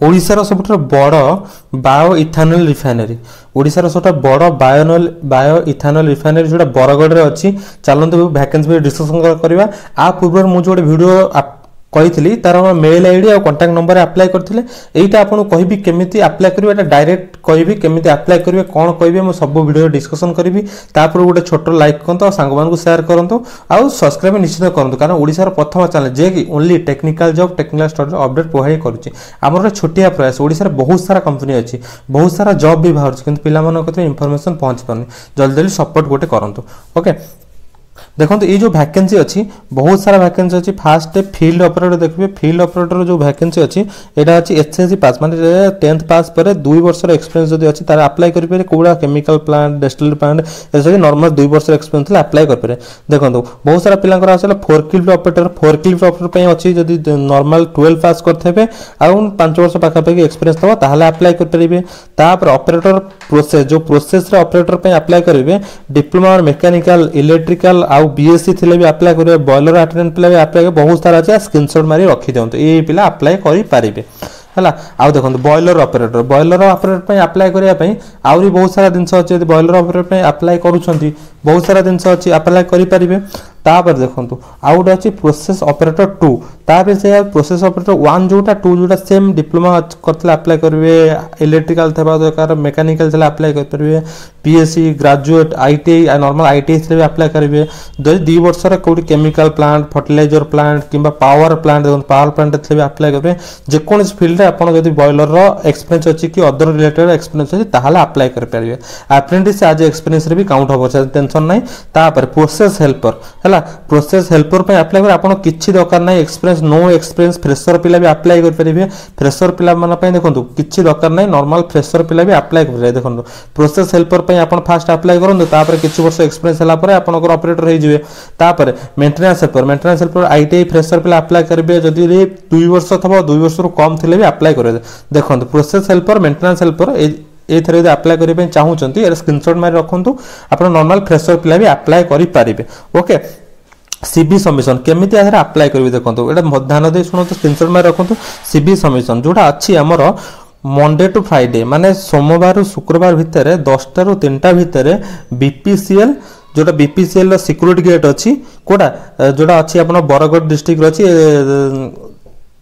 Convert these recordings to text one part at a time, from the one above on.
ओडिशार सबुठ बड़ bio ethanol refinery ओडिशार सब बड़ बायो इथानल रिफाइनरी जो बरगढ़ में अच्छी चलते वैकेंसी डिस्कसन करवा आ पूर्व मुझे गोटे वीडियो कही तार मेल आईडी और कांटेक्ट नंबर अप्लाई करते यहीटा आपको कहबी केमी अप्लाई करेंगे डायरेक्ट कहबी केमी अप्लाई करेंगे कौन कहे मुझे सब वीडियो डिस्कसन करी गोटे छोट लाइक करते और सांग मानू सेयार करूँ आउ सब्सक्राइब निश्चित करूँ कारण ओडिशार प्रथम चैनल जे कि only technical job technical study update provide करुच्ची आमर छोटिया प्रयास ओडिशार बहुत सारा कंपनी अच्छी बहुत सारा जॉब भी बाहर कि पिला इनफॉरमेशन पहुंची पारनी जल्दी जल्दी सपोर्ट गोटे करूँ ओके देखो ये जो वैकेंसी अच्छी बहुत सारा वैकेंसी अच्छी फास्ट फील्ड ऑपरेटर देखिए फील्ड ऑपरेटर जो वैकेंसी अच्छी यहाँ अच्छी एसएससी पास माने 10th पास पर 2 वर्ष एक्सपीरियंस जब अच्छी तार अप्लाई करेंगे कौड़ा केमिकल प्लांट डिस्टिलरी प्लांट ऐसे नॉर्मल 2 वर्ष एक्सपीरियंस अप्लाई करेंगे देखो बहुत सारा पिला फोरक्लिफ्ट ऑपरेटर अच्छी जब नॉर्मल 12 पास करते आउ 5 वर्ष पाखापाखि एक्सपीरियंस थोड़ा ताहले अप्लाई करेंगे ऑपरेटर प्रोसेस जो प्रोसेस ऑपरेटर अप्लाई करेंगे डिप्लोमा और मेकानिकल इलेक्ट्रिकल आउ बीएससी थिले भी अप्लाई करेंगे बॉयलर अटेंडेंट पिला भी अप्लाई कर बहुत सारा अच्छे स्क्रीनशॉट मारी रखी दिखाते ये पिला अप्लाई करेंगे है आउ देखो बॉयलर ऑपरेटर अप्लाई करने आहरी बहुत सारा जिन अच्छे बॉयलर ऑपरेटर अप्लाई करुँच बहुत सारा जिन अच्छी अप्लाई करेंगे तापर देखो आउ गोटे अच्छी प्रोसेस ऑपरेटर 2 तापर से प्रोसेस ऑपरेटर 1 जोटा 2 जोटा सेम डिप्लोमा करते अप्लाई करेंगे इलेक्ट्रिकल थे दरकार मेकानिकल थे अप्लाई करेंगे PSC graduate ITI normal ITI भी अप्लाई करेंगे जब 2 वर्ष कौटी केमिकल प्लांट फर्टिलाइजर प्लांट कि पावर प्लांट पावर प्लांट थे भी अप्लाई करेंगे जेकोसी फील्ड आपड़ जब बॉयलर एक्सपीरियंस अच्छी कि अदर रिलेटेड एक्सपीरियंस अच्छी ताहले अप्लाई करेंगे अप्रेंटिस आज एक्सपीरियंस भी काउंट हम टेंशन ना तापर प्रोसेस हेल्पर है प्रोसेस हेल्पर पे अप्लाई कर आपन किछि दरकार नै एक्सपीरियंस नो एक्सपीरियंस फ्रेशर पिला भी अप्लाई कर परिबे फ्रेशर पिला मन पे देखंतु किछि दरकार नै नॉर्मल फ्रेशर पिला भी अप्लाई कर परिबे देखंतु प्रोसेस हेल्पर पे आपन फास्ट अप्लाई करंतु तापर किछि वर्ष एक्सपीरियंस हला पर आपन को ऑपरेटर हे जिवे तापर मेंटेनेंस हेल्पर आईटीआई फ्रेशर पिला अप्लाई करबे जदि 2 वर्ष थबो 2 वर्ष रु कम थिले भी अप्लाई करबे देखंतु प्रोसेस हेल्पर मेंटेनेंस हेल्पर ये थरे अप्लाई करबे चाहूचंती स्क्रीनशॉट मारि रखंतु आपन नॉर्मल फ्रेशर पिला भी अप्लाई करि परिबे ओके सीबी सबमिशन केमी अप्लाई करेंगे देखो ये ध्यान दे शुणु स्क्रीनशॉट मार रखु सीबी सबमिशन जोटा अच्छी आमर मंडे टू फ्राइडे माने सोमवार शुक्रवार भितर 10टा ରୁ 3टा भितर बीपीसीएल जोटा बीपीसीएल सिक्योरिटी गेट अच्छी कोटा जोटा अच्छी अपन बरगढ़ डिस्ट्रिक्ट अच्छी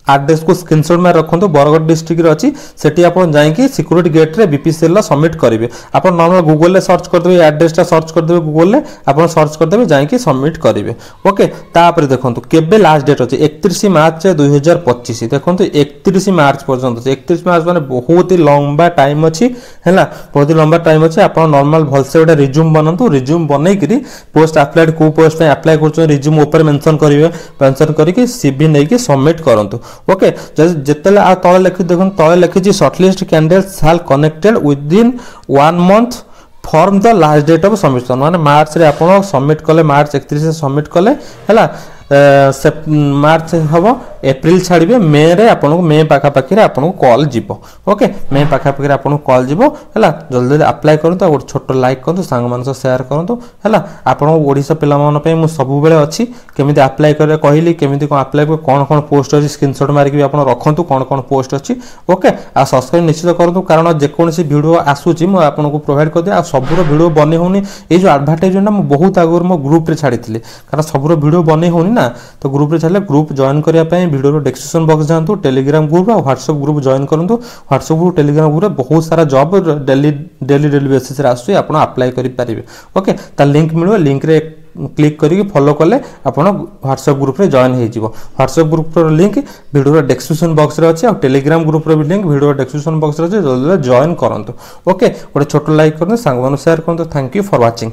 एड्रेस को स्क्रीनशॉट में रखो बरगढ़ डिस्ट्रिक्ट अच्छी सेठी आप जाइए सिक्योरिटी गेट रे बीपीसीएल सबमिट करेंगे आप नॉर्मल गूगल ले सर्च करदे एड्रेस सर्च करदे गूगल ले आप सर्च करदे जाइए सबमिट करेंगे ओके तापर देखो केबे लास्ट डेट अच्छी 31 मार्च 2025 देखो 31 मार्च पर्यंत 31 मार्च माने बहुत ही लंबा टाइम अच्छी है बहुत ही लंबा टाइम अच्छी आप नॉर्मल भलसे गोटे रिज्यूम बनातु रिज्यूम बनईकि पोस्ट अप्लाइड को पोस्ट अप्लाई कर रिज्यूम ऊपर मेंशन करेंगे मेंशन करके सीवी नहीं सबमिट करंतु ओके जिते तले लिखि देखो तले लिखी shortlist candidate shall connected within 1 month from the last date of submission माने मार्च रे आपण सबमिट कले मार्च 31 से सबमिट कले हैला मार्च हम एप्रिल छाड़े मे रे आपन को मे पाखापाखि आपन को कॉल जीवो ओके मे पाखापाखि आपन को कॉल जीवो हैला जल्दी जल्दी अप्लाई करंतु और छोट लाइक करंतु सांग मान शेयर करंतु हैला आपन ओडिसा पिला मन पे मु सब बेले अछि केमिति अप्लाई करे कहली केमिति कोन अप्लाई को कोन पोस्ट अछि स्क्रीनशॉट मारि के आपन रखंतु कोन पोस्ट अछि ओके आ सब्सक्राइब निश्चित करंतु कारण जे कोनसी वीडियो आसुची मु आपन को प्रोवाइड कर दे आ सबरो वीडियो बने होनी ए जो एडवर्टाइजमेंट मु बहुत आगर मो ग्रुप रे छाड़ीथिले कारण सबरो वीडियो बने होनी ना तो ग्रुप रे छाले ग्रुप जॉइन करिया पय वीडियो रो डिस्क्रिप्शन बॉक्स जानतु टेलीग्राम ग्रुप और व्हाट्सएप ग्रुप जॉइन करंतु व्हाट्सएप ग्रुप टेलीग्राम ग्रुप रे बहुत सारा जॉब डेली बेसिस रे आसु आपण अप्लाई करि परिबे ओके ता लिंक मिलबो लिंक रे क्लिक करी फॉलो कले आपण व्हाट्सएप ग्रुप रे जॉइन हे जिवो व्हाट्सएप ग्रुप रो लिंक वीडियो रो डिस्क्रिप्शन बॉक्स रे अछि और टेलीग्राम ग्रुप रो भी लिंक वीडियो रो डिस्क्रिप्शन बॉक्स रे अछि जल्दी जॉइन करंतु ओके गोटे छोटो लाइक करन संग मानु शेयर करंतु थैंक यू फॉर वाचिंग।